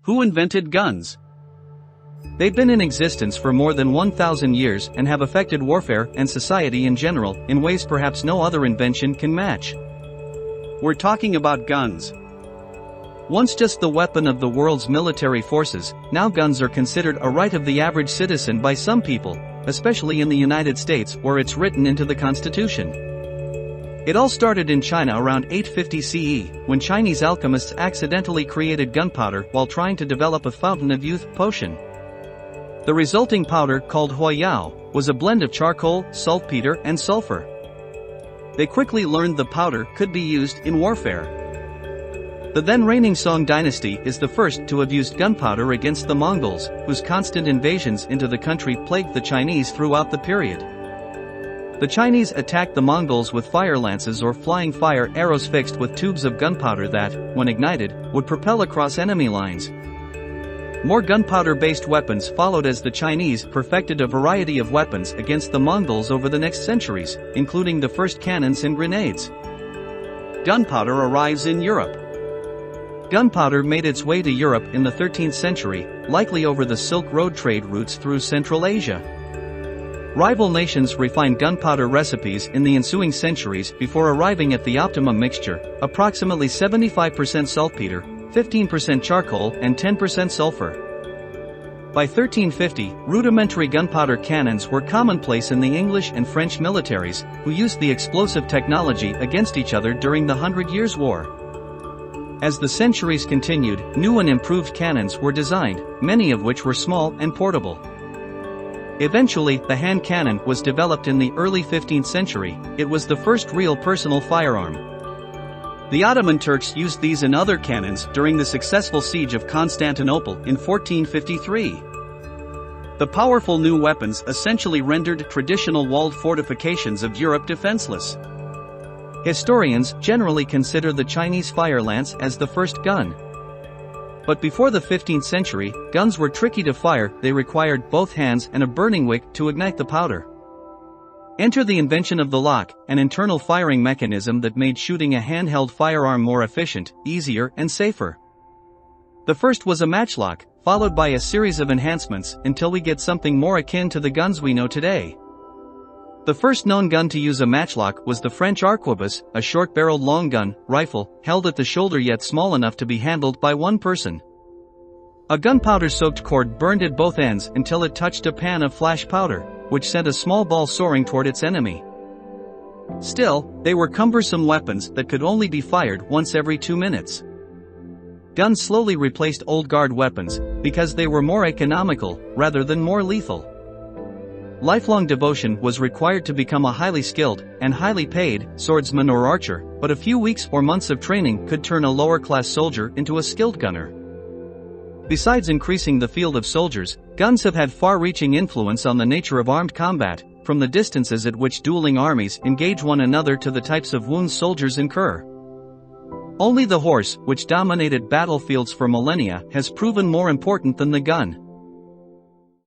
Who invented guns? They've been in existence for more than 1,000 years and have affected warfare and society in general in ways perhaps no other invention can match. We're talking about guns. Once just the weapon of the world's military forces, now guns are considered a right of the average citizen by some people, especially in the United States where it's written into the Constitution. It all started in China around 850 CE, when Chinese alchemists accidentally created gunpowder while trying to develop a fountain of youth potion. The resulting powder, called huayao, was a blend of charcoal, saltpeter, and sulfur. They quickly learned the powder could be used in warfare. The then reigning Song dynasty is the first to have used gunpowder against the Mongols, whose constant invasions into the country plagued the Chinese throughout the period. The Chinese attacked the Mongols with fire lances or flying fire arrows fixed with tubes of gunpowder that, when ignited, would propel across enemy lines. More gunpowder-based weapons followed as the Chinese perfected a variety of weapons against the Mongols over the next centuries, including the first cannons and grenades. Gunpowder arrives in Europe. Gunpowder made its way to Europe in the 13th century, likely over the Silk Road trade routes through Central Asia. Rival nations refined gunpowder recipes in the ensuing centuries before arriving at the optimum mixture, approximately 75% saltpeter, 15% charcoal and 10% sulfur. By 1350, rudimentary gunpowder cannons were commonplace in the English and French militaries, who used the explosive technology against each other during the 100 Years' War. As the centuries continued, new and improved cannons were designed, many of which were small and portable. Eventually, the hand cannon was developed in the early 15th century. It was the first real personal firearm. The Ottoman Turks used these and other cannons during the successful siege of Constantinople in 1453. The powerful new weapons essentially rendered traditional walled fortifications of Europe defenseless. Historians generally consider the Chinese fire lance as the first gun. But before the 15th century, guns were tricky to fire. They required both hands and a burning wick to ignite the powder. Enter the invention of the lock, an internal firing mechanism that made shooting a handheld firearm more efficient, easier, and safer. The first was a matchlock, followed by a series of enhancements until we get something more akin to the guns we know today. The first known gun to use a matchlock was the French arquebus, a short-barreled long gun, rifle, held at the shoulder yet small enough to be handled by one person. A gunpowder-soaked cord burned at both ends until it touched a pan of flash powder, which sent a small ball soaring toward its enemy. Still, they were cumbersome weapons that could only be fired once every 2 minutes. Guns slowly replaced old guard weapons, because they were more economical, rather than more lethal. Lifelong devotion was required to become a highly skilled, and highly paid, swordsman or archer, but a few weeks or months of training could turn a lower-class soldier into a skilled gunner. Besides increasing the field of soldiers, guns have had far-reaching influence on the nature of armed combat, from the distances at which dueling armies engage one another to the types of wounds soldiers incur. Only the horse, which dominated battlefields for millennia, has proven more important than the gun.